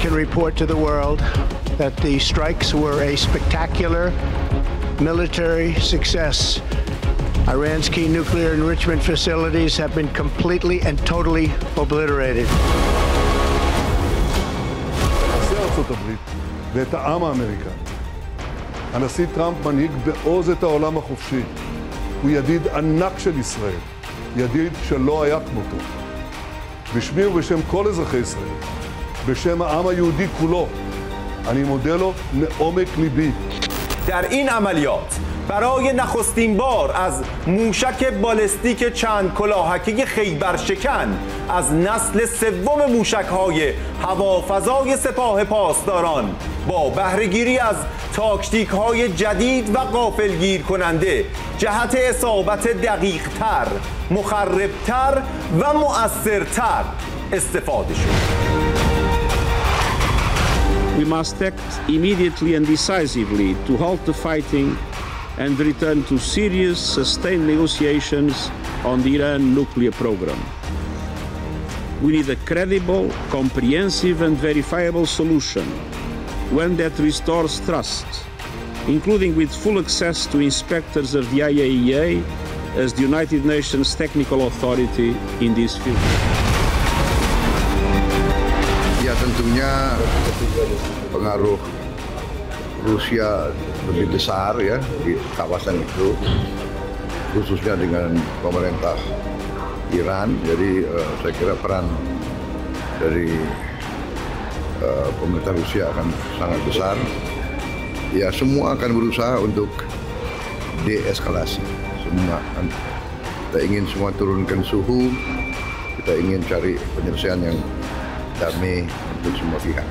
can report to the world that the strikes were a spectacular military success. Iran's key nuclear enrichment facilities have been completely and totally obliterated. נשיא ארצות הברית ואת העם האמריקני. הנשיא טראמפ מנהיג בעוז את העולם החופשי. הוא ידיד ענק של ישראל, ידיד שלא היה כמותו. בשמי ובשם כל אזרחי ישראל, בשם העם היהודי כולו, אני מודה לו מעומק ליבי. در این عملیات برای نخستین بار از موشک بالستیک چند کلاهکه خیبرشکن از نسل سوم موشک‌های هوافضای سپاه پاسداران با بهره‌گیری از تاکتیک‌های جدید و غافلگیر کننده جهت اصابت دقیق‌تر، مخرب‌تر و مؤثرتر استفاده شد. We must act immediately and decisively to halt the fighting and return to serious, sustained negotiations on the Iran nuclear program. We need a credible, comprehensive and verifiable solution, one that restores trust, including with full access to inspectors of the IAEA as the United Nations technical authority in this field. Ya tentunya pengaruh Rusia lebih besar ya di kawasan itu, khususnya dengan pemerintah Iran. Jadi saya kira peran dari pemerintah Rusia akan sangat besar. Ya semua akan berusaha untuk deeskalasi. Semua kita ingin semua turunkan suhu, kita ingin cari penyelesaian yang damai untuk semua pihak.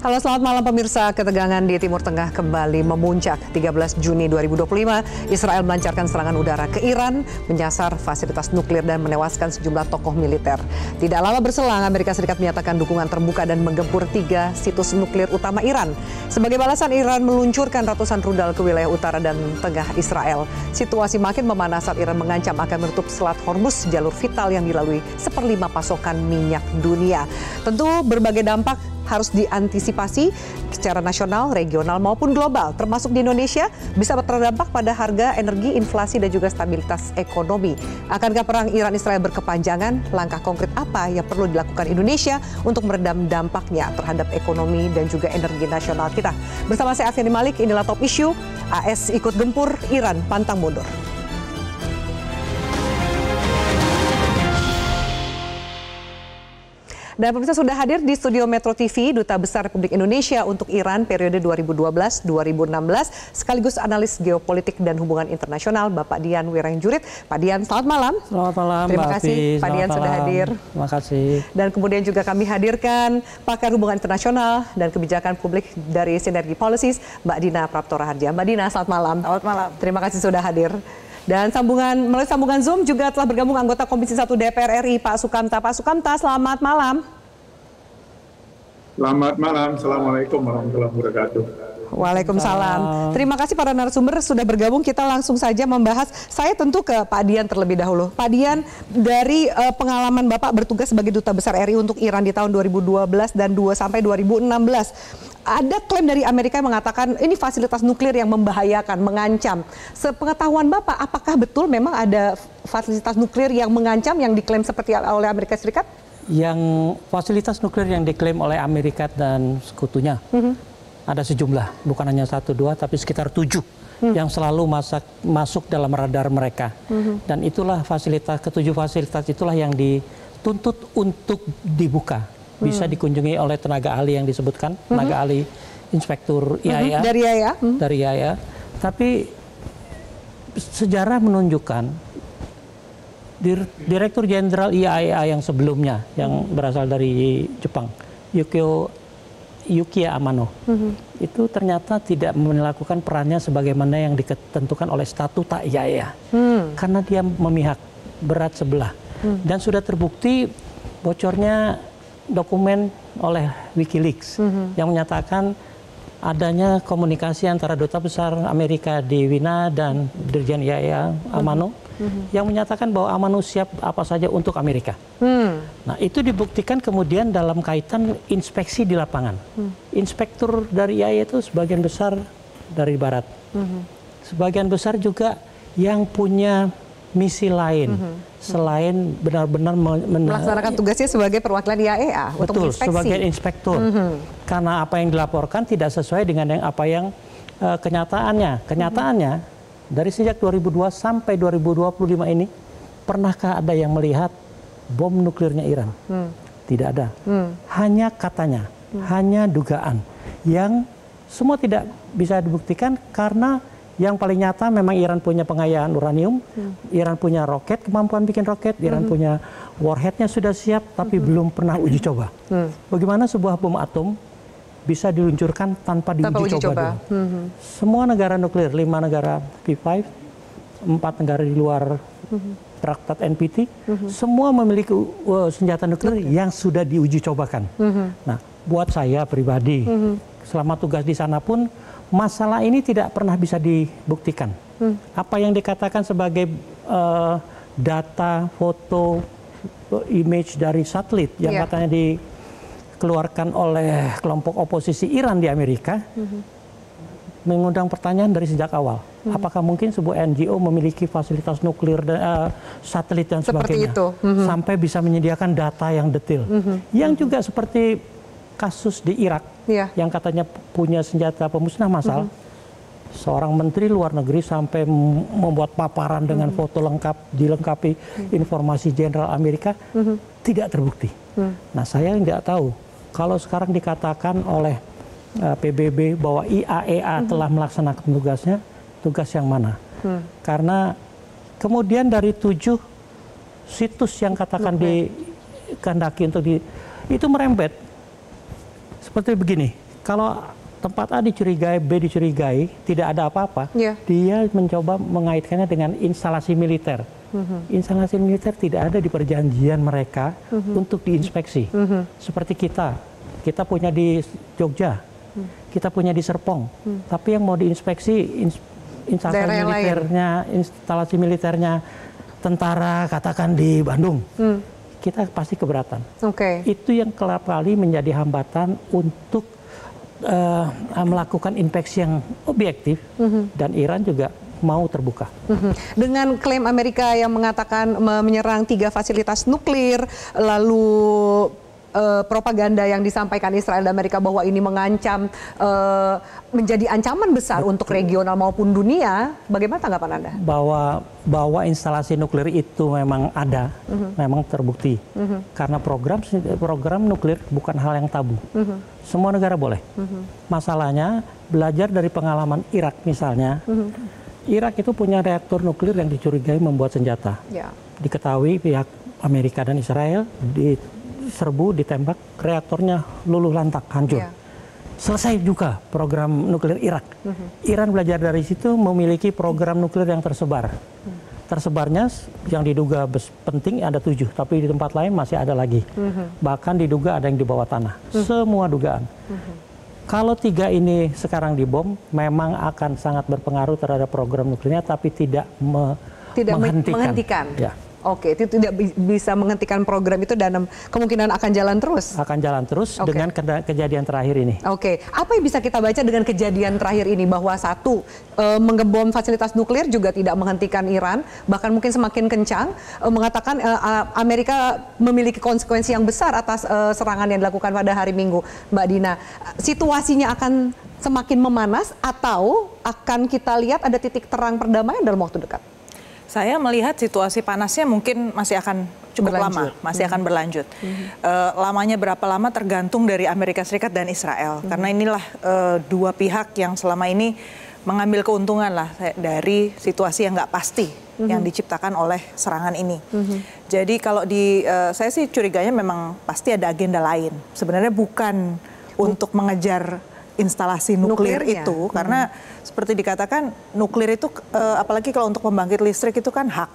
Halo, selamat malam pemirsa. Ketegangan di Timur Tengah kembali memuncak. 13 Juni 2025, Israel melancarkan serangan udara ke Iran, menyasar fasilitas nuklir dan menewaskan sejumlah tokoh militer. Tidak lama berselang, Amerika Serikat menyatakan dukungan terbuka dan menggempur 3 situs nuklir utama Iran. Sebagai balasan, Iran meluncurkan ratusan rudal ke wilayah utara dan tengah Israel. Situasi makin memanas saat Iran mengancam akan menutup Selat Hormuz, jalur vital yang dilalui 1/5 pasokan minyak dunia. Tentu berbagai dampak harus diantisipasi secara nasional, regional maupun global, termasuk di Indonesia, bisa terdampak pada harga energi, inflasi, dan juga stabilitas ekonomi. Akankah perang Iran-Israel berkepanjangan? Langkah konkret apa yang perlu dilakukan Indonesia untuk meredam dampaknya terhadap ekonomi dan juga energi nasional kita? Bersama saya Afiani Malik, inilah Top Issue. AS ikut gempur, Iran pantang mundur. Dan pemirsa sudah hadir di studio Metro TV, Duta Besar Republik Indonesia untuk Iran periode 2012-2016, sekaligus analis geopolitik dan hubungan internasional, Bapak Dian Wiranjurit. Pak Dian, selamat malam. Selamat malam, terima Mbak kasih Afi. Pak Dian sudah hadir. Terima kasih. Dan kemudian juga kami hadirkan pakar hubungan internasional dan kebijakan publik dari Sinergi Policies, Mbak Dina Prapto Raharja. Mbak Dina, selamat malam. Selamat malam. Terima kasih sudah hadir. Dan melalui sambungan Zoom juga telah bergabung anggota Komisi 1 DPR RI, Pak Sukamta. Pak Sukamta, selamat malam. Selamat malam, Assalamualaikum warahmatullahi wabarakatuh. Waalaikumsalam. Terima kasih para narasumber sudah bergabung. Kita langsung saja membahas. Saya tentu ke Pak Dian terlebih dahulu. Pak Dian, dari pengalaman Bapak bertugas sebagai Duta Besar RI untuk Iran di tahun 2012 dan 2016, ada klaim dari Amerika yang mengatakan ini fasilitas nuklir yang membahayakan, mengancam. Sepengetahuan Bapak, apakah betul memang ada fasilitas nuklir yang mengancam yang diklaim seperti oleh Amerika Serikat? Yang fasilitas nuklir yang diklaim oleh Amerika dan sekutunya ada sejumlah, bukan hanya 1-2 tapi sekitar 7 yang selalu masuk dalam radar mereka. Dan itulah ketujuh fasilitas itulah yang dituntut untuk dibuka. Bisa dikunjungi oleh tenaga ahli yang disebutkan, tenaga ahli inspektur IAEA. Dari IAEA? Dari IAEA. Tapi sejarah menunjukkan Direktur Jenderal IAEA yang sebelumnya, yang berasal dari Jepang, Yukiya Amano, itu ternyata tidak melakukan perannya sebagaimana yang ditentukan oleh statuta IAEA, karena dia memihak berat sebelah. Dan sudah terbukti bocornya dokumen oleh WikiLeaks yang menyatakan adanya komunikasi antara Duta Besar Amerika di Wina dan Dirjen IAEA Amano yang menyatakan bahwa Amano siap apa saja untuk Amerika. Nah, itu dibuktikan kemudian dalam kaitan inspeksi di lapangan. Inspektur dari IAEA itu sebagian besar dari Barat. Sebagian besar juga yang punya misi lain selain benar-benar melaksanakan tugasnya sebagai perwakilan IAEA untuk inspeksi. Sebagai inspektur. Karena apa yang dilaporkan tidak sesuai dengan apa yang kenyataannya. Kenyataannya dari sejak 2002 sampai 2025 ini pernahkah ada yang melihat bom nuklirnya Iran? Tidak ada. Hanya katanya, hanya dugaan yang semua tidak bisa dibuktikan karena yang paling nyata memang Iran punya pengayaan uranium, Iran punya roket, kemampuan bikin roket, Iran punya warheadnya sudah siap, tapi belum pernah uji coba. Bagaimana sebuah bom atom bisa diluncurkan tanpa diuji coba dulu? Semua negara nuklir, 5 negara P5, 4 negara di luar Traktat NPT, semua memiliki senjata nuklir yang sudah diuji cobakan. Nah, buat saya pribadi, selama tugas di sana pun masalah ini tidak pernah bisa dibuktikan. Apa yang dikatakan sebagai data, foto, image dari satelit yang katanya dikeluarkan oleh kelompok oposisi Iran di Amerika, mengundang pertanyaan dari sejak awal. Apakah mungkin sebuah NGO memiliki fasilitas nuklir, satelit dan sebagainya, sampai bisa menyediakan data yang detail, yang juga seperti kasus di Irak yang katanya punya senjata pemusnah massal, seorang menteri luar negeri sampai membuat paparan dengan foto lengkap, dilengkapi informasi jenderal Amerika, tidak terbukti. Nah, saya nggak tahu kalau sekarang dikatakan oleh PBB bahwa IAEA telah melaksanakan tugasnya, tugas yang mana? Karena kemudian dari 7 situs yang katakan dikehendaki untuk itu merembet. Seperti begini, kalau tempat A dicurigai, B dicurigai, tidak ada apa-apa, dia mencoba mengaitkannya dengan instalasi militer. Instalasi militer tidak ada di perjanjian mereka untuk diinspeksi. Seperti kita punya di Jogja, kita punya di Serpong, tapi yang mau diinspeksi instalasi militernya tentara katakan di Bandung. Kita pasti keberatan. Itu yang kerap kali menjadi hambatan untuk melakukan inspeksi yang objektif, dan Iran juga mau terbuka. Dengan klaim Amerika yang mengatakan menyerang 3 fasilitas nuklir, lalu propaganda yang disampaikan Israel dan Amerika bahwa ini mengancam, menjadi ancaman besar untuk regional maupun dunia, bagaimana tanggapan Anda? Bahwa instalasi nuklir itu memang ada, memang terbukti. Karena program nuklir bukan hal yang tabu. Semua negara boleh. Masalahnya, belajar dari pengalaman Irak misalnya, Irak itu punya reaktor nuklir yang dicurigai membuat senjata. Diketahui pihak Amerika dan Israel diserbu, ditembak, reaktornya luluh lantak, hancur. Selesai juga program nuklir Irak. Iran belajar dari situ, memiliki program nuklir yang tersebar. Tersebarnya yang diduga penting ada 7, tapi di tempat lain masih ada lagi. Bahkan diduga ada yang di bawah tanah. Semua dugaan. Kalau 3 ini sekarang dibom, memang akan sangat berpengaruh terhadap program nuklirnya, tapi tidak menghentikan. Oke, itu tidak bisa menghentikan program itu dan kemungkinan akan jalan terus? Akan jalan terus dengan kejadian terakhir ini. Oke, apa yang bisa kita baca dengan kejadian terakhir ini? Bahwa satu, mengebom fasilitas nuklir juga tidak menghentikan Iran, bahkan mungkin semakin kencang, mengatakan Amerika memiliki konsekuensi yang besar atas serangan yang dilakukan pada hari Minggu. Mbak Dina, situasinya akan semakin memanas atau akan kita lihat ada titik terang perdamaian dalam waktu dekat? Saya melihat situasi panasnya mungkin masih akan cukup lama, masih akan berlanjut. Lamanya berapa lama tergantung dari Amerika Serikat dan Israel. Karena inilah 2 pihak yang selama ini mengambil keuntungan lah dari situasi yang nggak pasti yang diciptakan oleh serangan ini. Jadi kalau saya sih curiganya memang pasti ada agenda lain. Sebenarnya bukan untuk mengejar instalasi nuklir itu, karena seperti dikatakan nuklir itu apalagi kalau untuk pembangkit listrik itu kan hak.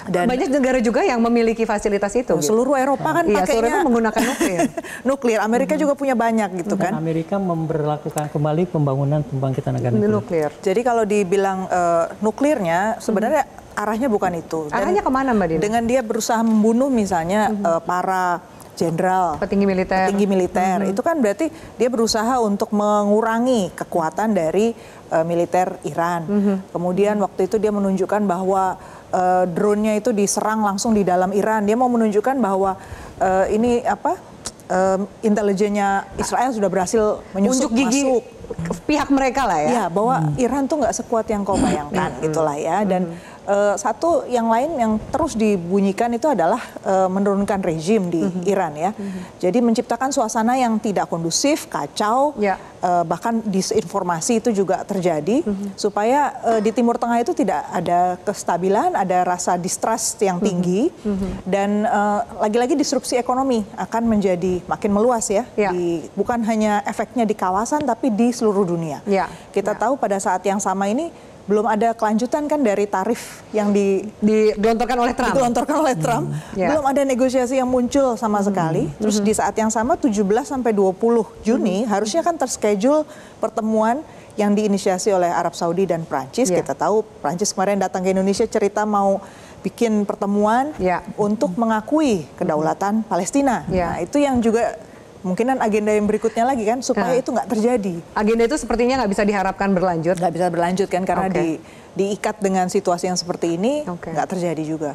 Dan banyak negara juga yang memiliki fasilitas itu. Seluruh Eropa kan pakainya menggunakan nuklir. Nuklir. Amerika juga punya banyak gitu kan. Dan Amerika memberlakukan kembali pembangunan pembangkitan tenaga nuklir. Jadi kalau dibilang nuklirnya sebenarnya arahnya bukan itu. Arahnya kemana Mbak Dina? Dengan dia berusaha membunuh misalnya para jenderal, petinggi militer, itu kan berarti dia berusaha untuk mengurangi kekuatan dari militer Iran. Kemudian waktu itu dia menunjukkan bahwa drone-nya itu diserang langsung di dalam Iran. Dia mau menunjukkan bahwa ini intelijennya Israel sudah berhasil menyusup masuk pihak mereka lah ya. Ya, bahwa Iran tuh nggak sekuat yang kau bayangkan gitulah ya. Dan satu yang lain yang terus dibunyikan itu adalah menurunkan rezim di Iran ya. Jadi menciptakan suasana yang tidak kondusif, kacau, bahkan disinformasi itu juga terjadi supaya di Timur Tengah itu tidak ada kestabilan, ada rasa distrust yang tinggi dan lagi-lagi disrupsi ekonomi akan menjadi makin meluas ya. Bukan hanya efeknya di kawasan tapi di seluruh dunia. Kita tahu pada saat yang sama ini belum ada kelanjutan kan dari tarif yang digelontorkan oleh Trump. Belum ada negosiasi yang muncul sama sekali. Terus di saat yang sama 17 sampai 20 Juni harusnya kan terschedule pertemuan yang diinisiasi oleh Arab Saudi dan Prancis. Kita tahu Prancis kemarin datang ke Indonesia cerita mau bikin pertemuan untuk mengakui kedaulatan Palestina. Nah, itu yang juga mungkinan agenda yang berikutnya lagi kan supaya itu nggak terjadi. Agenda itu sepertinya nggak bisa diharapkan berlanjut. Nggak bisa berlanjut kan karena diikat dengan situasi yang seperti ini nggak terjadi juga.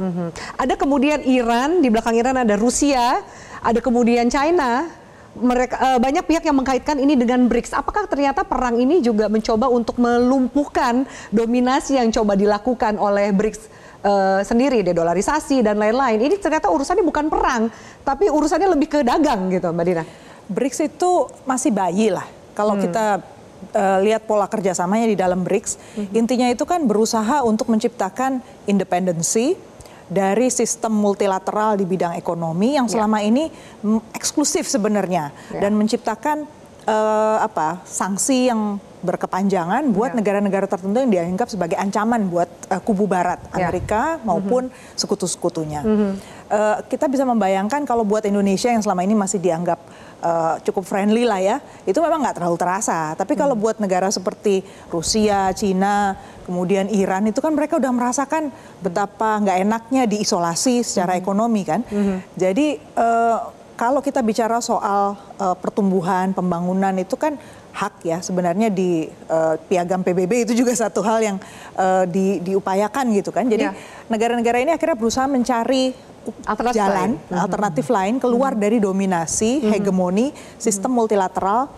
Ada kemudian Iran, di belakang Iran ada Rusia, ada kemudian China. Mereka banyak pihak yang mengkaitkan ini dengan BRICS. Apakah ternyata perang ini juga mencoba untuk melumpuhkan dominasi yang coba dilakukan oleh BRICS sendiri, dedolarisasi dan lain-lain? Ini ternyata urusannya bukan perang, tapi urusannya lebih ke dagang gitu, Mbak Dina. BRICS itu masih bayi lah. Kalau kita lihat pola kerjasamanya di dalam BRICS, intinya itu kan berusaha untuk menciptakan independensi dari sistem multilateral di bidang ekonomi yang selama ini eksklusif sebenarnya dan menciptakan sanksi yang berkepanjangan buat negara-negara tertentu yang dianggap sebagai ancaman buat kubu Barat, Amerika maupun sekutu-sekutunya. Kita bisa membayangkan kalau buat Indonesia yang selama ini masih dianggap cukup friendly lah ya, itu memang nggak terlalu terasa. Tapi kalau buat negara seperti Rusia, Cina, kemudian Iran itu kan mereka udah merasakan betapa nggak enaknya diisolasi secara ekonomi kan. Jadi kalau kita bicara soal pertumbuhan, pembangunan itu kan hak ya sebenarnya di piagam PBB itu juga satu hal yang diupayakan gitu kan. Jadi negara-negara ini akhirnya berusaha mencari alternatif lain keluar dari dominasi, hegemoni sistem multilateral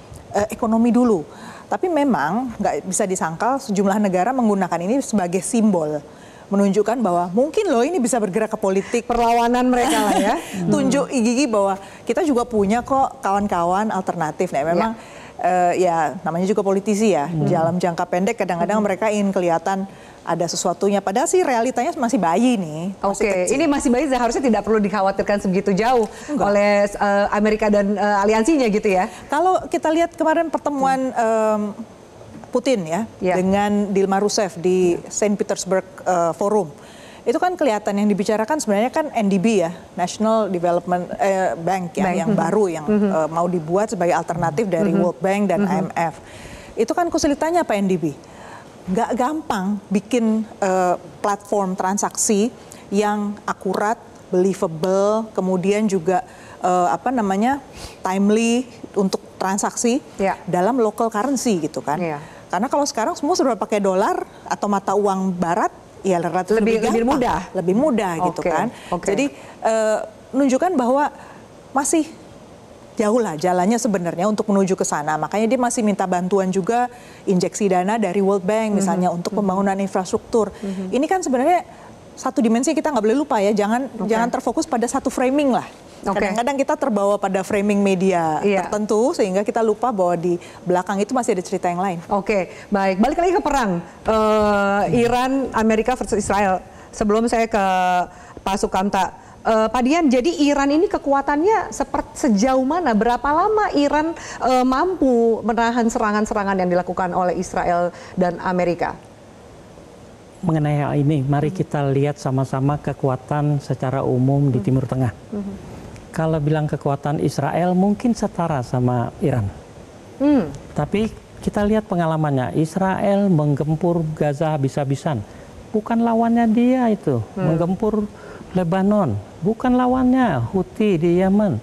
ekonomi dulu. Tapi memang nggak bisa disangkal sejumlah negara menggunakan ini sebagai simbol. Menunjukkan bahwa mungkin loh ini bisa bergerak ke politik. Perlawanan mereka lah ya. Tunjuk gigi bahwa kita juga punya kok kawan-kawan alternatif. Nah memang ya namanya juga politisi ya. Dalam jangka pendek kadang-kadang mereka ingin kelihatan ada sesuatunya. Padahal sih realitanya masih bayi nih. Ini masih bayi, seharusnya tidak perlu dikhawatirkan sebegitu jauh oleh Amerika dan aliansinya gitu ya. Kalau kita lihat kemarin pertemuan Putin ya dengan Dilma Rousseff di Saint Petersburg Forum. Itu kan kelihatan yang dibicarakan sebenarnya kan NDB ya, National Development Bank yang baru yang mau dibuat sebagai alternatif dari World Bank dan IMF. Itu kan kesulitannya apa NDB? Nggak gampang bikin platform transaksi yang akurat, believable, kemudian juga timely untuk transaksi dalam local currency gitu kan. Karena kalau sekarang semua sudah pakai dolar atau mata uang barat, ya lebih mudah gitu kan. Jadi menunjukkan bahwa masih jauh lah jalannya sebenarnya untuk menuju ke sana. Makanya dia masih minta bantuan juga, injeksi dana dari World Bank misalnya untuk pembangunan infrastruktur. Ini kan sebenarnya satu dimensi kita nggak boleh lupa ya, jangan terfokus pada satu framing lah. Kadang-kadang kita terbawa pada framing media tertentu sehingga kita lupa bahwa di belakang itu masih ada cerita yang lain. Baik. Balik lagi ke perang Iran, Amerika versus Israel. Sebelum saya ke Pak Sukamta, Pak Dian, jadi Iran ini kekuatannya sejauh mana? Berapa lama Iran mampu menahan serangan-serangan yang dilakukan oleh Israel dan Amerika? mengenai hal ini, mari kita lihat sama-sama kekuatan secara umum di Timur Tengah. Kalau bilang kekuatan Israel mungkin setara sama Iran. Tapi kita lihat pengalamannya, Israel menggempur Gaza habis-habisan. Bukan lawannya dia itu, menggempur Lebanon. Bukan lawannya Houthi di Yemen.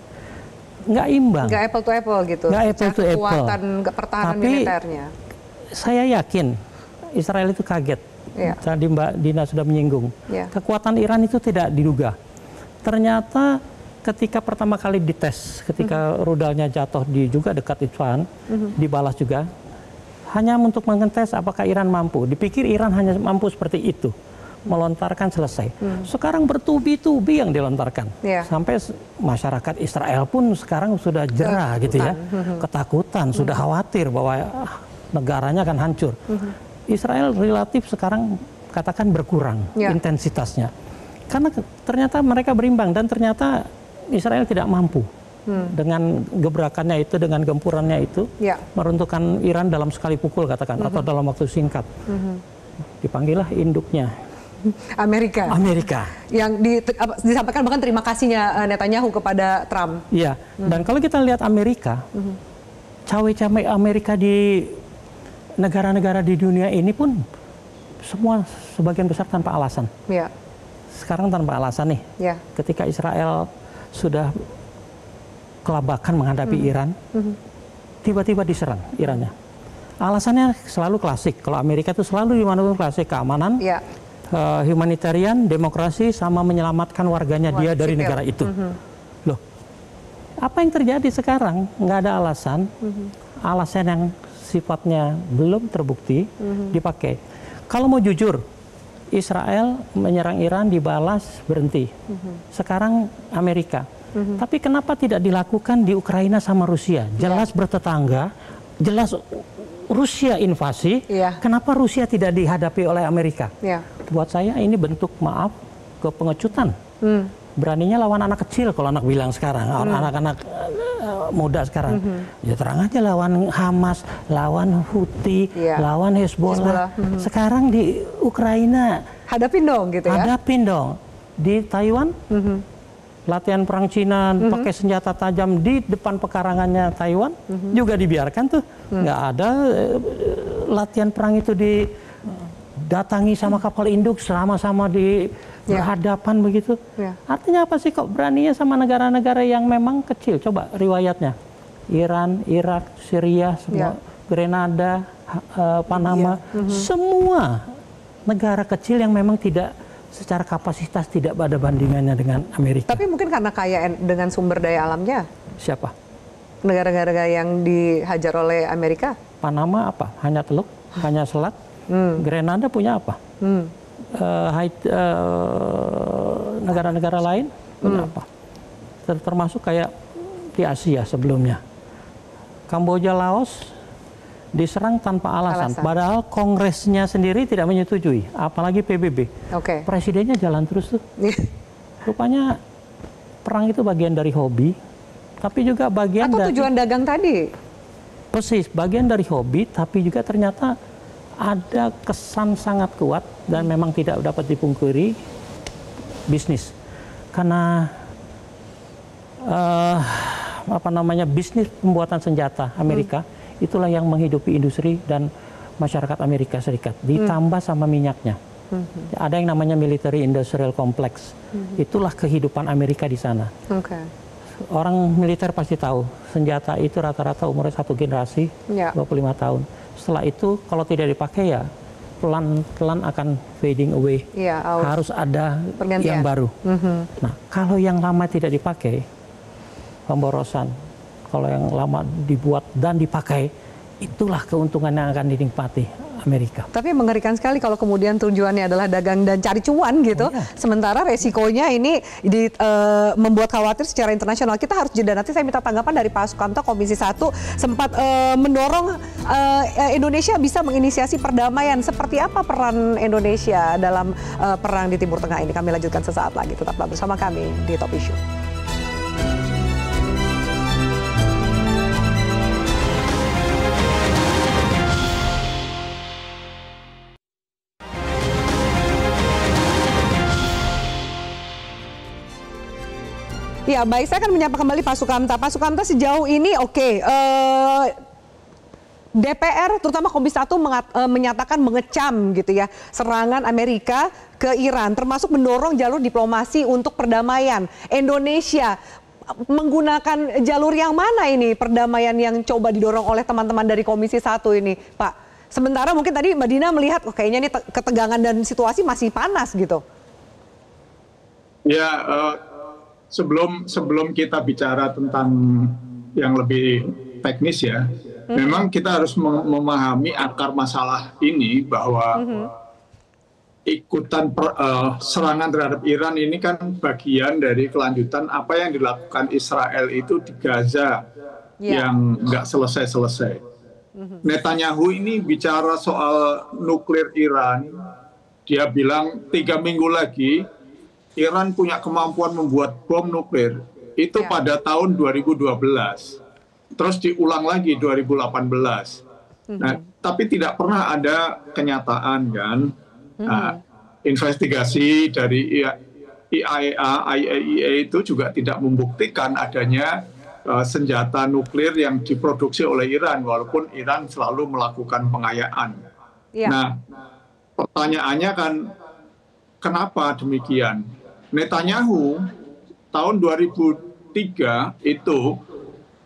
Nggak imbang. Nggak apple to apple gitu. Nggak apple to apple. Kekuatan pertahanan militernya. Saya yakin Israel itu kaget. Tadi Mbak Dina sudah menyinggung. Kekuatan Iran itu tidak diduga. Ternyata ketika pertama kali dites, ketika rudalnya jatuh juga dekat Isfahan, dibalas juga. Hanya untuk mengetes apakah Iran mampu. Dipikir Iran hanya mampu seperti itu. Melontarkan selesai. Sekarang bertubi-tubi yang dilontarkan. Sampai masyarakat Israel pun sekarang sudah jerah gitu ya. Ketakutan, sudah khawatir bahwa negaranya akan hancur. Israel relatif sekarang katakan berkurang intensitasnya. Karena ternyata mereka berimbang dan ternyata Israel tidak mampu dengan gebrakannya itu, dengan gempurannya itu, meruntuhkan Iran dalam sekali pukul katakan, atau dalam waktu singkat. Dipanggillah induknya. Amerika. Yang disampaikan bahkan terima kasihnya Netanyahu kepada Trump. Iya, dan kalau kita lihat Amerika, cawe-cawe Amerika di negara-negara di dunia ini pun semua sebagian besar tanpa alasan. Sekarang tanpa alasan nih. Ketika Israel sudah kelabakan menghadapi Iran, tiba-tiba diserang Irannya. Alasannya selalu klasik. Kalau Amerika itu selalu dimanapun klasik, keamanan, humanitarian, demokrasi, sama menyelamatkan warganya dia dari negara itu. Loh, apa yang terjadi sekarang? Nggak ada alasan. Alasan yang sifatnya belum terbukti dipakai. Kalau mau jujur, Israel menyerang Iran, dibalas, berhenti. Sekarang Amerika. Tapi kenapa tidak dilakukan di Ukraina sama Rusia? Jelas bertetangga, jelas Rusia invasi, kenapa Rusia tidak dihadapi oleh Amerika? Buat saya ini bentuk maaf ke pengecutan. Beraninya lawan anak kecil kalau anak bilang sekarang, anak-anak muda sekarang. Ya terang aja lawan Hamas, lawan Houthi, lawan Hezbollah. Sekarang di Ukraina. Hadapin dong gitu ya. Hadapin dong. Di Taiwan, latihan perang Cina pakai senjata tajam di depan pekarangannya Taiwan, juga dibiarkan tuh. Nggak ada latihan perang itu didatangi sama kapal induk, sama-sama di berhadapan begitu. Artinya apa sih kok beraninya sama negara-negara yang memang kecil? Coba riwayatnya. Iran, Irak, Syria, semua, Grenada, Panama, semua negara kecil yang memang tidak secara kapasitas tidak ada bandingannya dengan Amerika. Tapi mungkin karena kaya dengan sumber daya alamnya. Siapa? Negara-negara yang dihajar oleh Amerika. Panama apa? Hanya teluk, hanya selat. Grenada punya apa? Negara-negara lain punya apa? Termasuk kayak di Asia sebelumnya. Kamboja, Laos diserang tanpa alasan. Padahal kongresnya sendiri tidak menyetujui, apalagi PBB. Presidennya jalan terus tuh. Rupanya perang itu bagian dari hobi, tapi juga bagian atau tujuan dagang tadi. Persis, bagian dari hobi, tapi juga ternyata ada kesan sangat kuat dan memang tidak dapat dipungkiri bisnis. Karena bisnis pembuatan senjata Amerika itulah yang menghidupi industri dan masyarakat Amerika Serikat, ditambah sama minyaknya. Ada yang namanya military industrial complex. Itulah kehidupan Amerika di sana. Orang militer pasti tahu, senjata itu rata-rata umurnya satu generasi, 25 tahun. Setelah itu kalau tidak dipakai ya pelan-pelan akan fading away. Harus ada yang baru. Nah, kalau yang lama tidak dipakai, pemborosan. Kalau yang lama dibuat dan dipakai, itulah keuntungan yang akan dinikmati Amerika. Tapi mengerikan sekali kalau kemudian tujuannya adalah dagang dan cari cuan gitu. Sementara resikonya ini membuat khawatir secara internasional. Kita harus jeda. Nanti saya minta tanggapan dari Pak Sukamto, Komisi 1 sempat mendorong Indonesia bisa menginisiasi perdamaian. Seperti apa peran Indonesia dalam perang di Timur Tengah ini? Kami lanjutkan sesaat lagi. Tetaplah bersama kami di Top Issue. Ya, baik, saya akan menyapa kembali Pak Sukamta. Pak Sukamta, sejauh ini DPR terutama Komisi 1 menyatakan mengecam gitu ya serangan Amerika ke Iran, termasuk mendorong jalur diplomasi untuk perdamaian. Indonesia menggunakan jalur yang mana ini perdamaian yang coba didorong oleh teman-teman dari Komisi 1 ini, Pak? Sementara mungkin tadi Mbak Dina melihat kayaknya ini ketegangan dan situasi masih panas gitu. Ya, sebelum kita bicara tentang yang lebih teknis ya, memang kita harus memahami akar masalah ini bahwa ikutan serangan terhadap Iran ini kan bagian dari kelanjutan apa yang dilakukan Israel itu di Gaza yang nggak selesai-selesai. Netanyahu ini bicara soal nuklir Iran, dia bilang 3 minggu lagi Iran punya kemampuan membuat bom nuklir itu pada tahun 2012, terus diulang lagi 2018. Nah, tapi tidak pernah ada kenyataan kan. Nah, investigasi dari IAEA itu juga tidak membuktikan adanya senjata nuklir yang diproduksi oleh Iran, walaupun Iran selalu melakukan pengayaan. Nah, pertanyaannya kan, kenapa demikian? Netanyahu tahun 2003 itu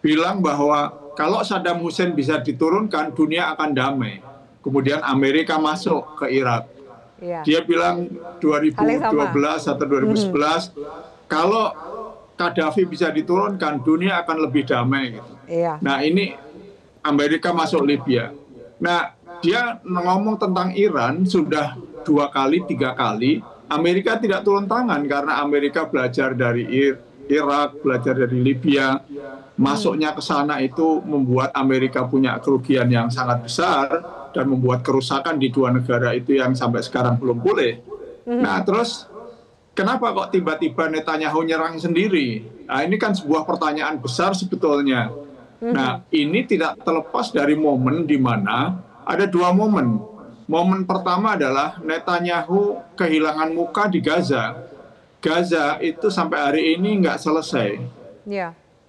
bilang bahwa kalau Saddam Hussein bisa diturunkan, dunia akan damai. Kemudian Amerika masuk ke Irak. Dia bilang 2012 atau 2011, kalau Gaddafi bisa diturunkan, dunia akan lebih damai. Gitu. Nah, ini Amerika masuk Libya. Nah, dia ngomong tentang Iran sudah 2 kali, 3 kali. Amerika tidak turun tangan karena Amerika belajar dari Irak, belajar dari Libya. Masuknya ke sana itu membuat Amerika punya kerugian yang sangat besar dan membuat kerusakan di 2 negara itu yang sampai sekarang belum pulih. Nah, terus kenapa kok tiba-tiba Netanyahu nyerang sendiri? Nah, ini kan sebuah pertanyaan besar sebetulnya. Nah, ini tidak terlepas dari momen di mana ada 2 momen. Momen pertama adalah Netanyahu kehilangan muka di Gaza. Gaza itu sampai hari ini nggak selesai.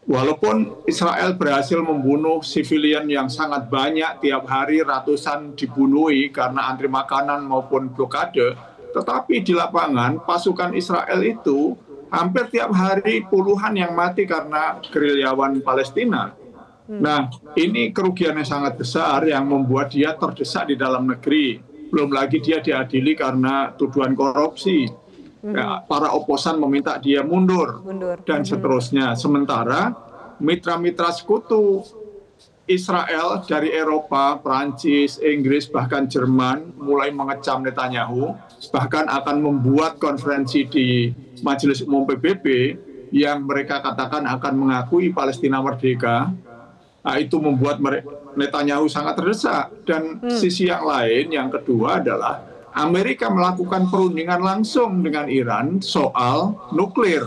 Walaupun Israel berhasil membunuh sivilian yang sangat banyak, tiap hari ratusan dibunuhi karena antri makanan maupun blokade, tetapi di lapangan pasukan Israel itu hampir tiap hari puluhan yang mati karena gerilyawan Palestina. Nah, ini kerugian yang sangat besar yang membuat dia terdesak di dalam negeri. Belum lagi dia diadili karena tuduhan korupsi. Para oposan meminta dia mundur. Dan seterusnya. Sementara mitra-mitra sekutu Israel dari Eropa, Prancis, Inggris, bahkan Jerman mulai mengecam Netanyahu, bahkan akan membuat konferensi di Majelis Umum PBB yang mereka katakan akan mengakui Palestina merdeka. Nah, itu membuat Netanyahu sangat terdesak. Dan sisi yang lain, yang kedua adalah Amerika melakukan perundingan langsung dengan Iran soal nuklir.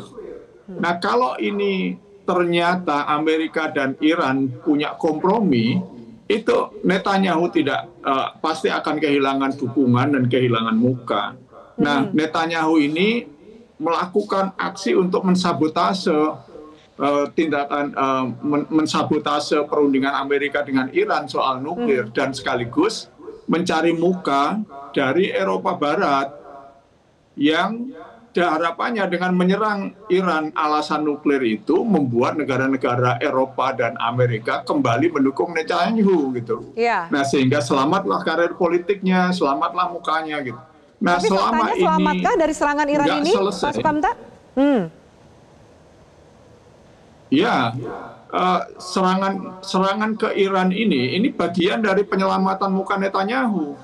Nah, kalau ini ternyata Amerika dan Iran punya kompromi, itu Netanyahu tidak pasti akan kehilangan dukungan dan kehilangan muka. Nah, Netanyahu ini melakukan aksi untuk mensabotase tindakan mensabotase perundingan Amerika dengan Iran soal nuklir dan sekaligus mencari muka dari Eropa Barat yang harapannya dengan menyerang Iran alasan nuklir itu membuat negara-negara Eropa dan Amerika kembali mendukung Netanyahu gitu. Nah, sehingga selamatlah karir politiknya, selamatlah mukanya gitu. Nah, tapi selama ini selamatkah dari serangan Iran ini, Pak Sukamta? Ya, serangan ke Iran ini bagian dari penyelamatan muka Netanyahu.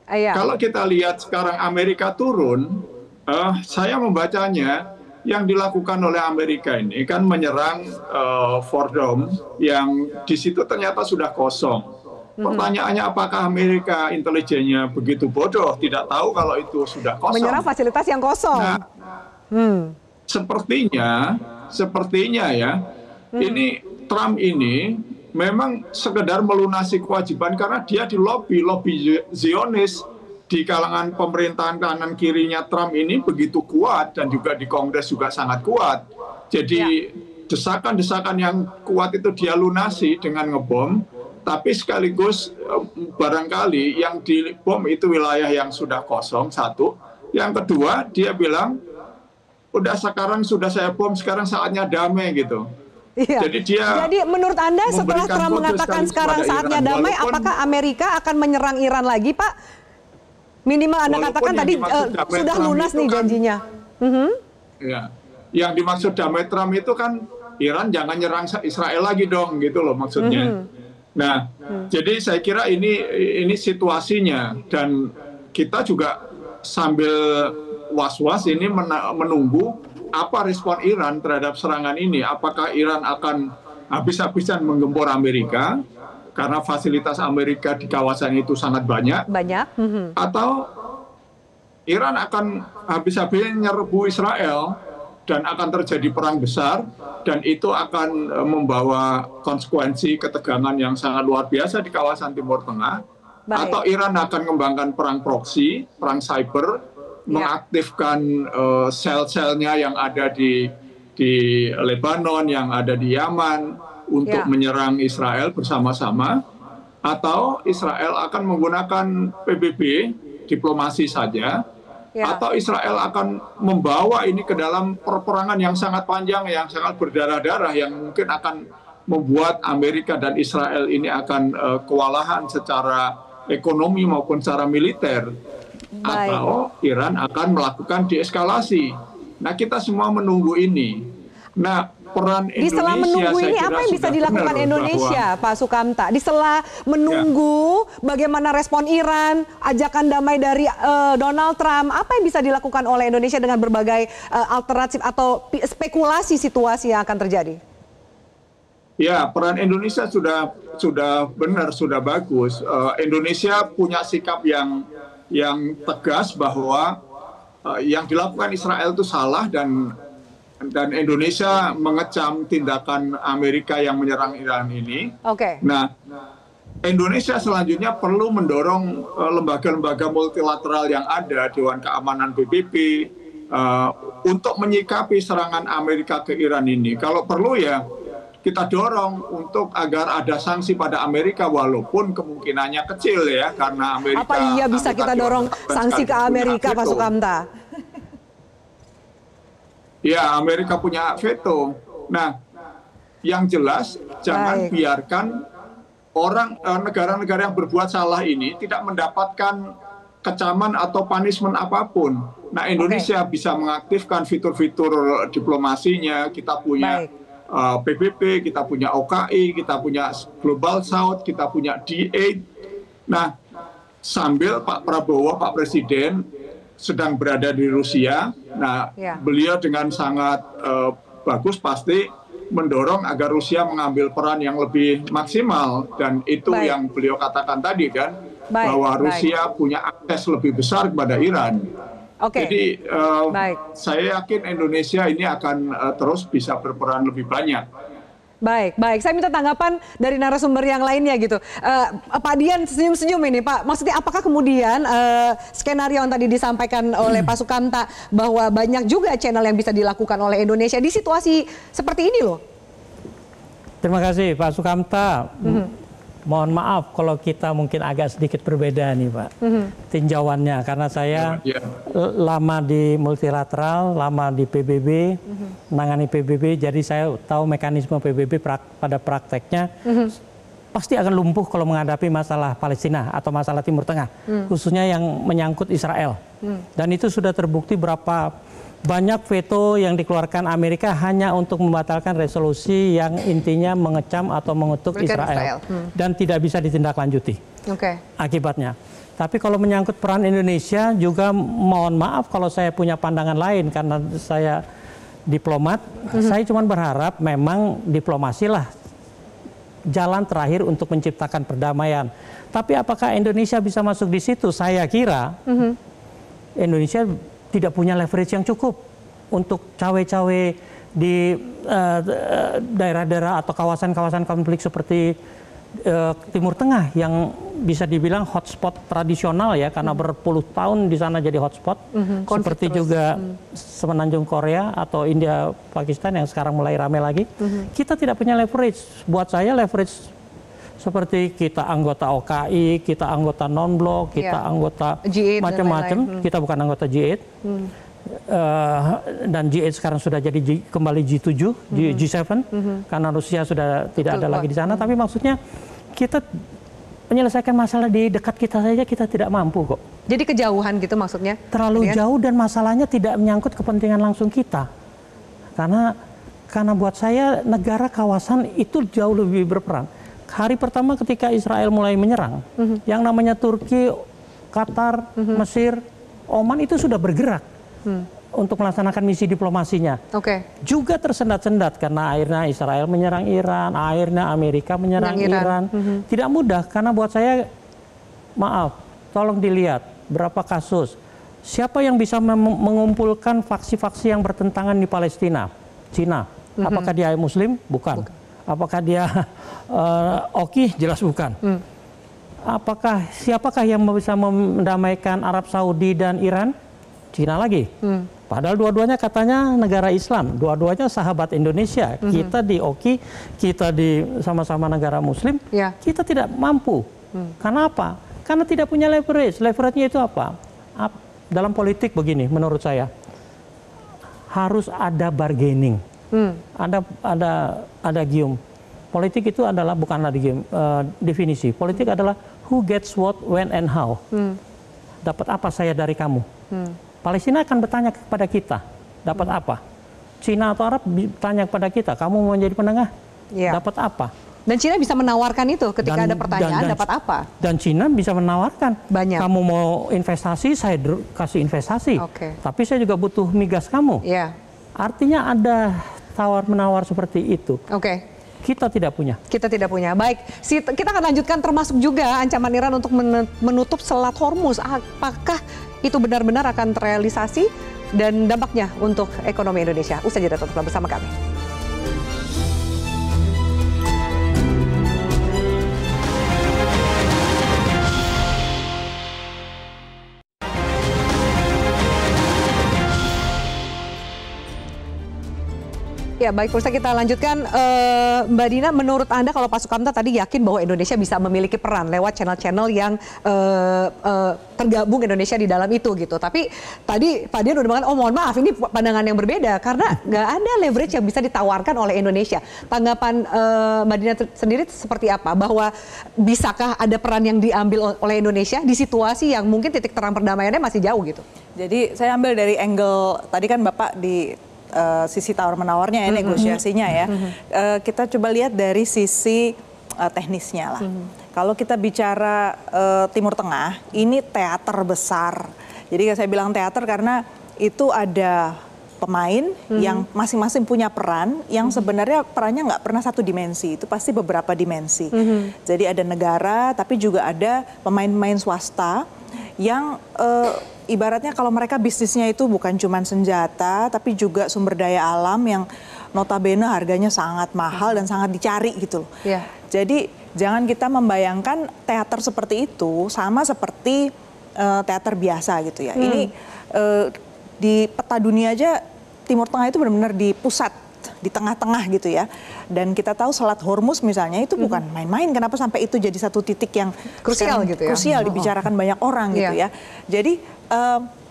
Kalau kita lihat sekarang Amerika turun, saya membacanya yang dilakukan oleh Amerika ini kan menyerang Fort Dome yang di situ ternyata sudah kosong. Pertanyaannya, apakah Amerika intelijennya begitu bodoh, tidak tahu kalau itu sudah kosong? Menyerang fasilitas yang kosong. Nah, sepertinya ya, ini Trump ini memang sekedar melunasi kewajiban karena dia di lobby Zionis di kalangan pemerintahan kanan kirinya Trump ini begitu kuat dan juga di Kongres juga sangat kuat. Jadi desakan-desakan yang kuat itu dia lunasi dengan ngebom, tapi sekaligus barangkali yang dibom itu wilayah yang sudah kosong, satu. Yang kedua, dia bilang, udah sekarang sudah saya bom, sekarang saatnya damai gitu. Iya. Jadi menurut Anda setelah Trump mengatakan sekarang saatnya damai, apakah Amerika akan menyerang Iran lagi, Pak? Minimal Anda katakan tadi sudah lunas nih janjinya. Ya. Yang dimaksud damai Trump itu kan Iran jangan nyerang Israel lagi dong, gitu loh maksudnya. Nah, jadi saya kira ini situasinya, dan kita juga sambil was-was ini menunggu apa respon Iran terhadap serangan ini. Apakah Iran akan habis-habisan menggempur Amerika karena fasilitas Amerika di kawasan itu sangat banyak, atau Iran akan habis-habisan nyerbu Israel dan akan terjadi perang besar, dan itu akan membawa konsekuensi ketegangan yang sangat luar biasa di kawasan Timur Tengah. Atau Iran akan mengembangkan perang proksi, perang cyber, mengaktifkan sel-selnya yang ada di Lebanon, yang ada di Yaman untuk menyerang Israel bersama-sama, atau Israel akan menggunakan PBB diplomasi saja, atau Israel akan membawa ini ke dalam perperangan yang sangat panjang, yang sangat berdarah-darah, yang mungkin akan membuat Amerika dan Israel ini akan kewalahan secara ekonomi maupun secara militer. Atau Iran akan melakukan deeskalasi. Nah, kita semua menunggu ini. Nah, peran Indonesia, di sela menunggu ini apa yang bisa dilakukan Indonesia, Pak Sukamta? Di sela menunggu bagaimana respon Iran, ajakan damai dari Donald Trump, apa yang bisa dilakukan oleh Indonesia dengan berbagai alternatif atau spekulasi situasi yang akan terjadi? Ya, peran Indonesia sudah benar, sudah bagus. Indonesia punya sikap yang tegas bahwa yang dilakukan Israel itu salah, dan Indonesia mengecam tindakan Amerika yang menyerang Iran ini. Nah, Indonesia selanjutnya perlu mendorong lembaga-lembaga multilateral yang ada, Dewan Keamanan PBB, untuk menyikapi serangan Amerika ke Iran ini. Kalau perlu ya kita dorong untuk agar ada sanksi pada Amerika, walaupun kemungkinannya kecil ya, karena Amerika... Apa iya bisa kita dorong sanksi ke Amerika, Pak Sukamta? Ya, Amerika punya veto. Nah, yang jelas jangan biarkan negara-negara yang berbuat salah ini tidak mendapatkan kecaman atau punishment apapun. Nah, Indonesia bisa mengaktifkan fitur-fitur diplomasinya. Kita punya PBB, kita punya OKI, kita punya Global South, kita punya D8. Nah, sambil Pak Prabowo, Pak Presiden sedang berada di Rusia, nah beliau dengan sangat bagus pasti mendorong agar Rusia mengambil peran yang lebih maksimal, dan itu yang beliau katakan tadi kan, bahwa Rusia punya akses lebih besar kepada Iran. Jadi saya yakin Indonesia ini akan terus bisa berperan lebih banyak. Baik. Saya minta tanggapan dari narasumber yang lainnya gitu. Pak Dian senyum-senyum ini, Pak. Maksudnya apakah kemudian skenario yang tadi disampaikan oleh Pak Sukamta bahwa banyak juga channel yang bisa dilakukan oleh Indonesia di situasi seperti ini loh? Terima kasih Pak Sukamta. Mohon maaf kalau kita mungkin agak sedikit berbeda nih Pak tinjauannya, karena saya lama di multilateral, lama di PBB, menangani PBB, jadi saya tahu mekanisme PBB pada prakteknya pasti akan lumpuh kalau menghadapi masalah Palestina atau masalah Timur Tengah, khususnya yang menyangkut Israel. Dan itu sudah terbukti berapa banyak veto yang dikeluarkan Amerika hanya untuk membatalkan resolusi yang intinya mengecam atau mengutuk Israel. Dan tidak bisa ditindaklanjuti akibatnya. Tapi kalau menyangkut peran Indonesia juga mohon maaf kalau saya punya pandangan lain karena saya diplomat. Saya cuma berharap memang diplomasilah jalan terakhir untuk menciptakan perdamaian. Tapi apakah Indonesia bisa masuk di situ? Saya kira Indonesia tidak punya leverage yang cukup untuk cawe-cawe di daerah-daerah atau kawasan-kawasan konflik seperti Timur Tengah yang bisa dibilang hotspot tradisional ya, karena berpuluh tahun di sana jadi hotspot. Seperti juga semenanjung Korea atau India, Pakistan yang sekarang mulai ramai lagi. Kita tidak punya leverage. Buat saya leverage seperti kita anggota OKI, kita anggota non-blok, kita anggota macam-macam. Kita bukan anggota G8. Dan G8 sekarang sudah jadi kembali G7, G7, karena Rusia sudah tidak ada lagi di sana. Tapi maksudnya kita menyelesaikan masalah di dekat kita saja kita tidak mampu kok. Jadi kejauhan gitu maksudnya? Terlalu jauh dan masalahnya tidak menyangkut kepentingan langsung kita. Karena buat saya negara kawasan itu jauh lebih berperan. Hari pertama ketika Israel mulai menyerang, yang namanya Turki, Qatar, Mesir, Oman itu sudah bergerak untuk melaksanakan misi diplomasinya. Juga tersendat-sendat karena akhirnya Israel menyerang Iran, akhirnya Amerika menyerang Iran. Tidak mudah karena buat saya, maaf, tolong dilihat berapa kasus. Siapa yang bisa mengumpulkan faksi-faksi yang bertentangan di Palestina? Cina. Apakah dia Muslim? Bukan. Apakah dia Oki? Jelas bukan. Siapakah yang bisa mendamaikan Arab Saudi dan Iran? Cina lagi. Padahal dua-duanya katanya negara Islam, dua-duanya sahabat Indonesia. Kita di Oki, kita di sama-sama negara Muslim, kita tidak mampu. Karena apa? Karena tidak punya leverage. Leverage-nya itu apa? Dalam politik begini, menurut saya harus ada bargaining, ada gium. Politik itu adalah bukanlah definisi. Politik adalah who gets what, when, and how. Dapat apa saya dari kamu? Palestina akan bertanya kepada kita, dapat apa? Cina atau Arab bertanya kepada kita, kamu mau menjadi penengah, dapat apa? Dan Cina bisa menawarkan itu ketika ada pertanyaan, dapat apa? Dan Cina bisa menawarkan, banyak. Kamu mau investasi, saya kasih investasi. Tapi saya juga butuh migas kamu. Artinya ada tawar-menawar seperti itu. Kita tidak punya. Kita tidak punya. Baik, kita akan lanjutkan termasuk juga ancaman Iran untuk menutup Selat Hormuz. Apakah itu benar-benar akan terrealisasi dan dampaknya untuk ekonomi Indonesia? Usai jeda, tetaplah bersama kami. Ya baik, pemirsa, kita lanjutkan. Mbak Dina, menurut Anda kalau Pak Sukamta tadi yakin bahwa Indonesia bisa memiliki peran lewat channel-channel yang tergabung Indonesia di dalam itu gitu. Tapi tadi Pak Dian udah mengatakan, oh mohon maaf, ini pandangan yang berbeda karena nggak ada leverage yang bisa ditawarkan oleh Indonesia. Tanggapan Mbak Dina sendiri seperti apa? Bahwa bisakah ada peran yang diambil oleh Indonesia di situasi yang mungkin titik terang perdamaiannya masih jauh gitu? Jadi saya ambil dari angle, tadi kan Bapak di sisi tawar-menawarnya ya, negosiasinya ya. Kita coba lihat dari sisi teknisnya lah. Kalau kita bicara Timur Tengah, ini teater besar. Jadi saya bilang teater karena itu ada pemain yang masing-masing punya peran yang sebenarnya perannya nggak pernah satu dimensi, itu pasti beberapa dimensi. Jadi ada negara, tapi juga ada pemain-pemain swasta yang ibaratnya kalau mereka bisnisnya itu bukan cuma senjata, tapi juga sumber daya alam yang notabene harganya sangat mahal dan sangat dicari gitu loh. Jadi jangan kita membayangkan teater seperti itu sama seperti teater biasa gitu ya. Ini di peta dunia aja Timur Tengah itu benar-benar di pusat, di tengah-tengah gitu ya. Dan kita tahu Selat Hormuz misalnya itu bukan main-main. Kenapa sampai itu jadi satu titik yang krusial gitu ya? Krusial dibicarakan banyak orang gitu ya. Jadi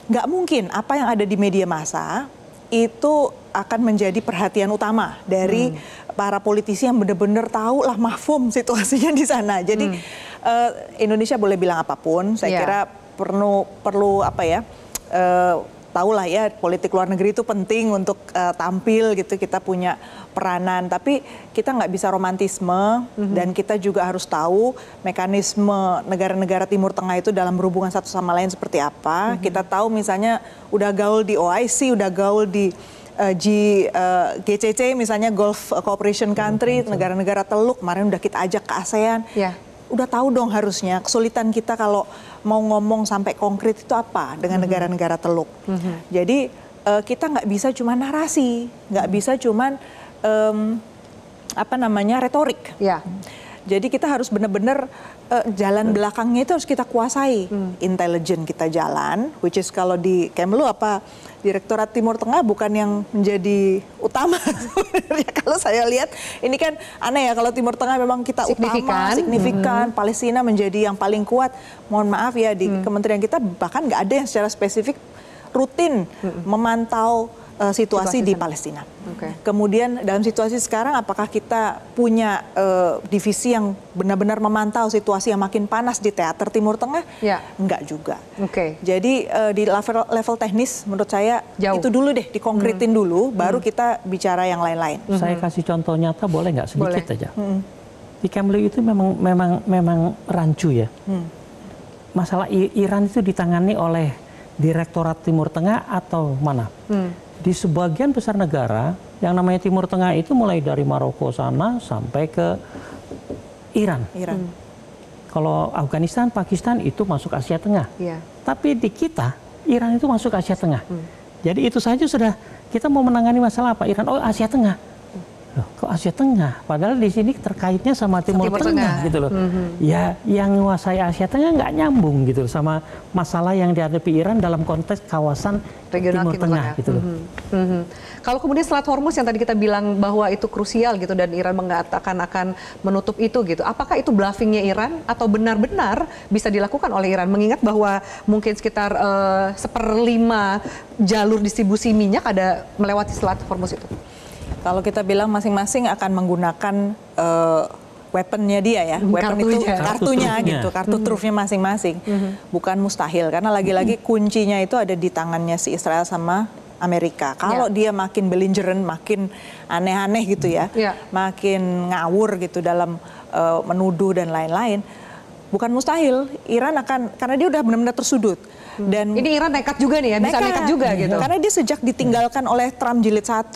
nggak mungkin apa yang ada di media massa itu akan menjadi perhatian utama dari para politisi yang benar-benar tahu lah mafhum situasinya di sana. Jadi Indonesia boleh bilang apapun, saya kira perlu apa ya, tahulah ya politik luar negeri itu penting untuk tampil gitu, kita punya peranan, tapi kita nggak bisa romantisme dan kita juga harus tahu mekanisme negara-negara Timur Tengah itu dalam berhubungan satu sama lain seperti apa. Kita tahu misalnya udah gaul di OIC, udah gaul di GCC misalnya, Gulf Cooperation Country, negara-negara Teluk, kemarin udah kita ajak ke ASEAN. Udah tahu dong harusnya kesulitan kita kalau mau ngomong sampai konkret itu apa dengan negara-negara Teluk. Jadi kita nggak bisa cuma narasi, nggak bisa cuma apa namanya retorik. Jadi kita harus benar-benar jalan belakangnya itu harus kita kuasai. Intelijen kita jalan, which is kalau di Kemlu Direktorat Timur Tengah bukan yang menjadi utama sebenarnya. Kalau saya lihat ini kan aneh ya, kalau Timur Tengah memang kita signifikan, Palestina menjadi yang paling kuat. Mohon maaf ya, di kementerian kita bahkan nggak ada yang secara spesifik rutin memantau situasi di Palestina. Kemudian dalam situasi sekarang apakah kita punya divisi yang benar-benar memantau situasi yang makin panas di teater Timur Tengah? Enggak juga. Jadi di level teknis menurut saya itu dulu deh, dikonkretin dulu, baru kita bicara yang lain-lain. Saya kasih contoh nyata, boleh nggak sedikit aja? Di Kemlu itu memang rancu ya. Masalah Iran itu ditangani oleh Direktorat Timur Tengah atau mana? Di sebagian besar negara yang namanya Timur Tengah itu mulai dari Maroko sana sampai ke Iran. Kalau Afghanistan, Pakistan itu masuk Asia Tengah. Tapi di kita, Iran itu masuk Asia Tengah. Jadi itu saja sudah kita mau menangani masalah apa? Iran, oh Asia Tengah. Loh, kok Asia Tengah? Padahal di sini terkaitnya sama Timur Tengah gitu loh. Ya, yang menguasai Asia Tengah nggak nyambung gitu loh sama masalah yang dihadapi Iran dalam konteks kawasan regional Timur Tengah gitu loh. Kalau kemudian Selat Hormuz yang tadi kita bilang bahwa itu krusial gitu dan Iran mengatakan akan menutup itu gitu. Apakah itu bluffingnya Iran atau benar-benar bisa dilakukan oleh Iran? Mengingat bahwa mungkin sekitar 1/5 jalur distribusi minyak ada melewati Selat Hormuz itu. Kalau kita bilang masing-masing akan menggunakan weaponnya dia ya, weapon itu kartunya gitu, kartu trufnya masing-masing. Bukan mustahil, karena lagi-lagi kuncinya itu ada di tangannya si Israel sama Amerika. Kalau dia makin belligerent, makin aneh-aneh gitu ya, makin ngawur gitu dalam menuduh dan lain-lain, bukan mustahil Iran akan, karena dia udah benar-benar tersudut. Dan ini Iran nekat juga nih ya, bisa nekat juga gitu. Karena dia sejak ditinggalkan oleh Trump jilid 1,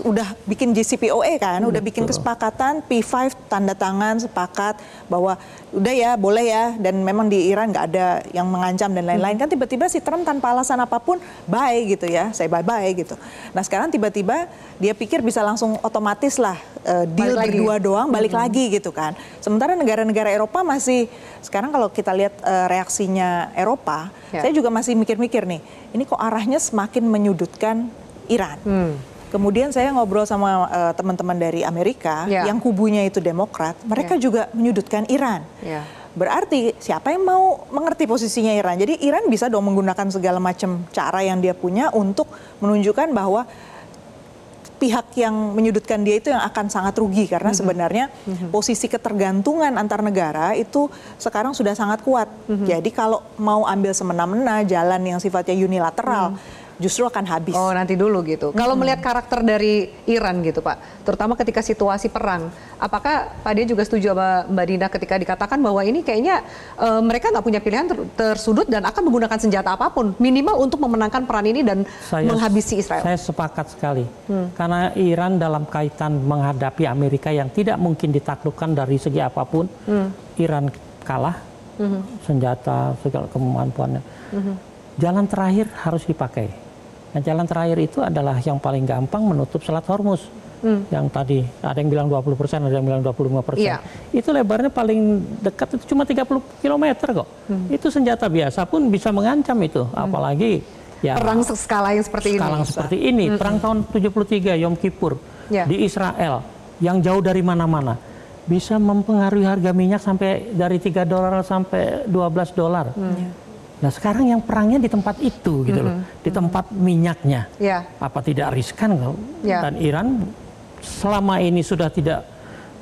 udah bikin JCPOA kan, udah bikin kesepakatan P5 tanda tangan sepakat bahwa udah ya boleh ya, dan memang di Iran nggak ada yang mengancam dan lain-lain. Kan tiba-tiba si Trump tanpa alasan apapun bye gitu ya, saya bye-bye gitu. Nah sekarang tiba-tiba dia pikir bisa langsung otomatis lah deal berdua doang balik lagi gitu kan. Sementara negara-negara Eropa masih, sekarang kalau kita lihat reaksinya Eropa, saya juga masih mikir-mikir nih, ini kok arahnya semakin menyudutkan Iran. Kemudian saya ngobrol sama teman-teman dari Amerika yang kubunya itu Demokrat, mereka juga menyudutkan Iran. Berarti siapa yang mau mengerti posisinya Iran? Jadi Iran bisa dong menggunakan segala macam cara yang dia punya untuk menunjukkan bahwa pihak yang menyudutkan dia itu yang akan sangat rugi, karena sebenarnya posisi ketergantungan antar negara itu sekarang sudah sangat kuat. Jadi kalau mau ambil semena-mena jalan yang sifatnya unilateral, justru akan habis. Oh, nanti dulu gitu. Kalau melihat karakter dari Iran gitu Pak, terutama ketika situasi perang, apakah Pak Dia juga setuju sama Mbak Dina ketika dikatakan bahwa ini kayaknya mereka nggak punya pilihan tersudut dan akan menggunakan senjata apapun minimal untuk memenangkan peran ini dan menghabisi Israel? Saya sepakat sekali. Karena Iran dalam kaitan menghadapi Amerika yang tidak mungkin ditaklukkan dari segi apapun, Iran kalah, senjata, segala kemampuannya. Jalan terakhir harus dipakai. Nah, jalan terakhir itu adalah yang paling gampang menutup Selat Hormuz. Yang tadi ada yang bilang 20%, ada yang bilang 25%. Itu lebarnya paling dekat itu cuma 30 km kok. Itu senjata biasa pun bisa mengancam itu. Apalagi ya perang skala yang seperti ini. Skala seperti ini. Perang tahun 73 Yom Kippur di Israel yang jauh dari mana-mana bisa mempengaruhi harga minyak sampai dari $3 sampai $12. Nah sekarang yang perangnya di tempat itu gitu loh, di tempat minyaknya. Apa tidak riskan kalau? Dan Iran selama ini sudah tidak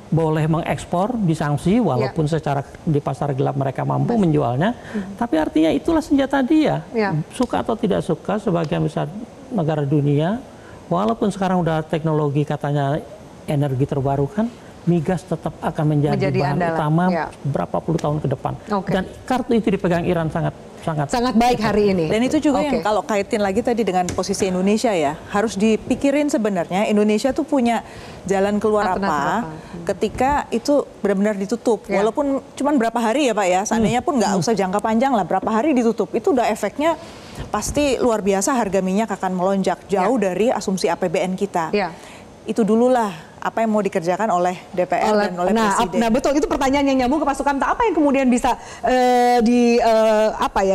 boleh mengekspor disanksi, walaupun secara di pasar gelap mereka mampu menjualnya. Tapi artinya itulah senjata dia. Suka atau tidak suka sebagian besar negara dunia, walaupun sekarang udah teknologi katanya energi terbarukan, migas tetap akan menjadi bahan utama berapa puluh tahun ke depan. Dan kartu itu dipegang Iran sangat baik hari ini. Dan itu juga yang kalau kaitin lagi tadi dengan posisi Indonesia ya, harus dipikirin sebenarnya Indonesia tuh punya jalan keluar apa ketika itu benar-benar ditutup. Walaupun cuma berapa hari ya Pak ya, seandainya pun nggak usah jangka panjang lah, berapa hari ditutup, itu udah efeknya pasti luar biasa, harga minyak akan melonjak jauh dari asumsi APBN kita. itu dululah apa yang mau dikerjakan oleh DPR dan oleh Presiden. Nah betul, itu pertanyaan yang nyambung ke Pak Sukamta. Apa yang kemudian bisa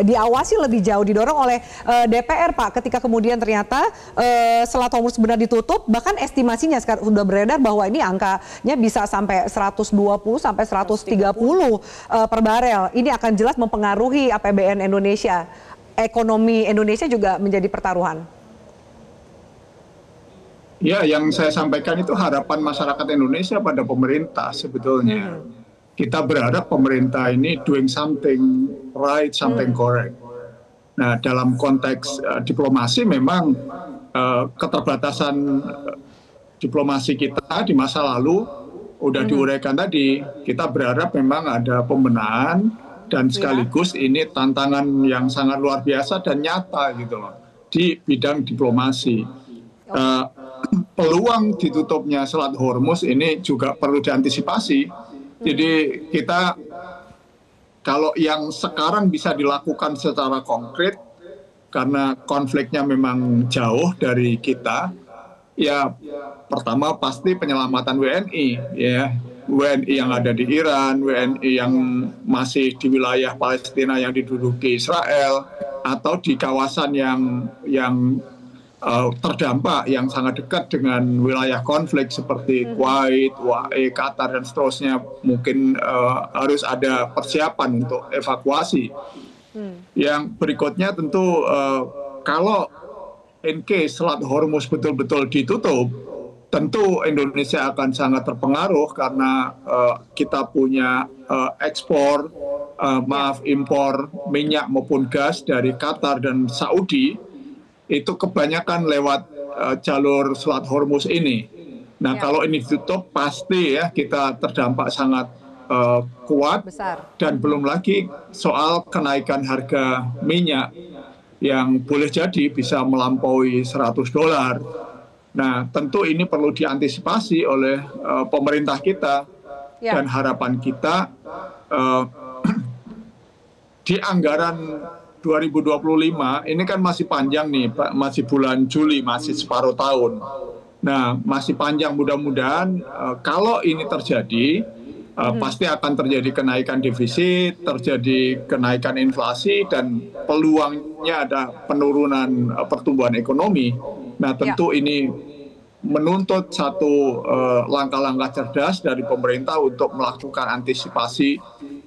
diawasi lebih jauh, didorong oleh DPR, Pak, ketika kemudian ternyata Selat Hormuz benar ditutup, bahkan estimasinya sekarang sudah beredar bahwa ini angkanya bisa sampai 120 sampai 130 per barel. Ini akan jelas mempengaruhi APBN Indonesia. Ekonomi Indonesia juga menjadi pertaruhan. Ya, yang saya sampaikan itu harapan masyarakat Indonesia pada pemerintah sebetulnya. Kita berharap pemerintah ini doing something right, something correct. Nah, dalam konteks diplomasi memang keterbatasan diplomasi kita di masa lalu udah diuraikan tadi. Kita berharap memang ada pembenahan dan sekaligus ini tantangan yang sangat luar biasa dan nyata gitu loh di bidang diplomasi. Peluang ditutupnya Selat Hormuz ini juga perlu diantisipasi. Jadi kita kalau yang sekarang bisa dilakukan secara konkret karena konfliknya memang jauh dari kita, ya pertama pasti penyelamatan WNI, ya WNI yang ada di Iran, WNI yang masih di wilayah Palestina yang diduduki Israel atau di kawasan yang terdampak yang sangat dekat dengan wilayah konflik seperti Kuwait, UAE, Qatar dan seterusnya, mungkin harus ada persiapan untuk evakuasi. Yang berikutnya tentu kalau in case Selat Hormuz betul-betul ditutup, tentu Indonesia akan sangat terpengaruh karena kita punya impor minyak maupun gas dari Qatar dan Saudi. Itu kebanyakan lewat jalur Selat Hormuz ini. Nah, kalau ini ditutup pasti ya kita terdampak sangat kuat. Besar. Dan belum lagi soal kenaikan harga minyak yang boleh jadi bisa melampaui $100. Nah, tentu ini perlu diantisipasi oleh pemerintah kita. Dan harapan kita di anggaran 2025 ini kan masih panjang nih, Pak, masih bulan Juli, masih separuh tahun. Nah, masih panjang, mudah-mudahan kalau ini terjadi pasti akan terjadi kenaikan defisit, terjadi kenaikan inflasi dan peluangnya ada penurunan pertumbuhan ekonomi. Nah, tentu ini menuntut satu langkah-langkah cerdas dari pemerintah untuk melakukan antisipasi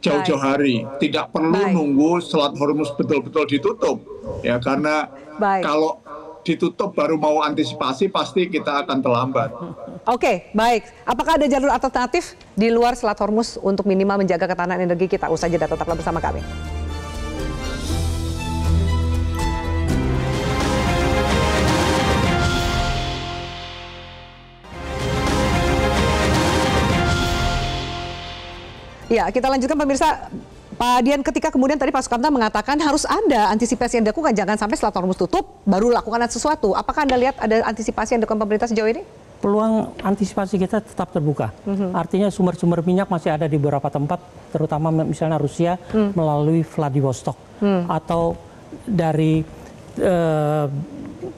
jauh-jauh hari. Tidak perlu nunggu Selat Hormuz betul-betul ditutup, ya, karena kalau ditutup baru mau antisipasi pasti kita akan terlambat. Oke, baik. Apakah ada jalur alternatif di luar Selat Hormuz untuk minimal menjaga ketahanan energi kita? Usai jeda, tetaplah bersama kami. Ya, kita lanjutkan pemirsa. Pak Dian, ketika kemudian tadi Pak Sukamta mengatakan harus ada antisipasi yang dilakukan, jangan sampai Selat Hormuz tutup baru lakukan sesuatu. Apakah Anda lihat ada antisipasi yang dilakukan pemerintah sejauh ini? Peluang antisipasi kita tetap terbuka. Artinya sumber-sumber minyak masih ada di beberapa tempat, terutama misalnya Rusia melalui Vladivostok atau dari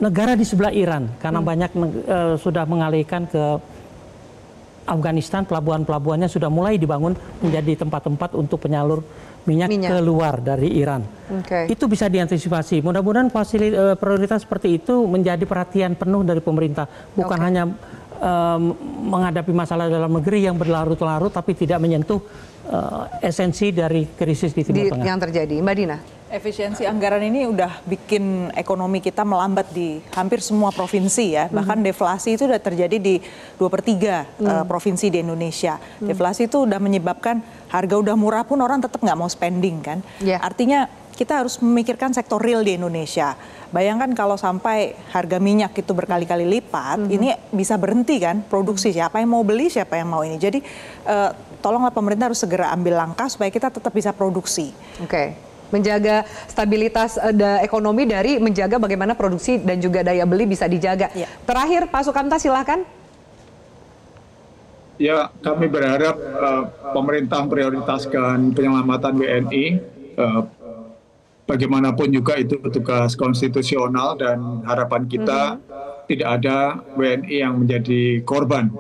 negara di sebelah Iran, karena banyak sudah mengalihkan ke Afghanistan, pelabuhan-pelabuhannya sudah mulai dibangun menjadi tempat-tempat untuk penyalur minyak keluar dari Iran. Itu bisa diantisipasi. Mudah-mudahan prioritas seperti itu menjadi perhatian penuh dari pemerintah. Bukan hanya menghadapi masalah dalam negeri yang berlarut-larut, tapi tidak menyentuh esensi dari krisis di Timur Tengah. Yang terjadi, Mbak Dina. Efisiensi anggaran ini udah bikin ekonomi kita melambat di hampir semua provinsi ya. Bahkan deflasi itu udah terjadi di 2/3 provinsi di Indonesia. Deflasi itu udah menyebabkan harga udah murah pun orang tetap nggak mau spending kan. Artinya kita harus memikirkan sektor real di Indonesia. Bayangkan kalau sampai harga minyak itu berkali-kali lipat, ini bisa berhenti kan produksi. Siapa yang mau beli, siapa yang mau ini. Jadi tolonglah pemerintah harus segera ambil langkah supaya kita tetap bisa produksi. Menjaga stabilitas ekonomi dari menjaga bagaimana produksi dan juga daya beli bisa dijaga. Terakhir Pak Sukamta, silakan. Ya, kami berharap pemerintah prioritaskan penyelamatan WNI. Bagaimanapun juga itu tugas konstitusional dan harapan kita tidak ada WNI yang menjadi korban.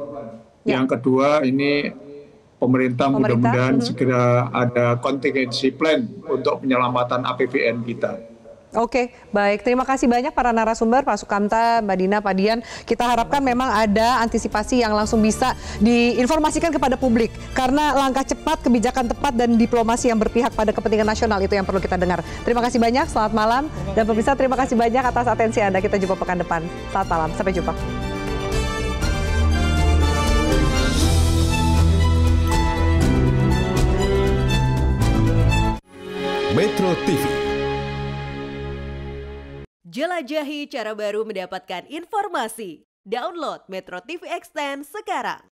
Yang kedua, ini pemerintah mudah-mudahan segera ada contingency plan untuk penyelamatan APBN kita. Oke, baik. Terima kasih banyak para narasumber, Pak Sukamta, Mbak Dina, Pak Dian. Kita harapkan memang ada antisipasi yang langsung bisa diinformasikan kepada publik. Karena langkah cepat, kebijakan tepat, dan diplomasi yang berpihak pada kepentingan nasional itu yang perlu kita dengar. Terima kasih banyak, selamat malam. Dan pemirsa, terima kasih banyak atas atensi Anda. Kita jumpa pekan depan. Selamat malam, sampai jumpa. Metro TV. Jelajahi cara baru mendapatkan informasi. Download Metro TV Extend sekarang.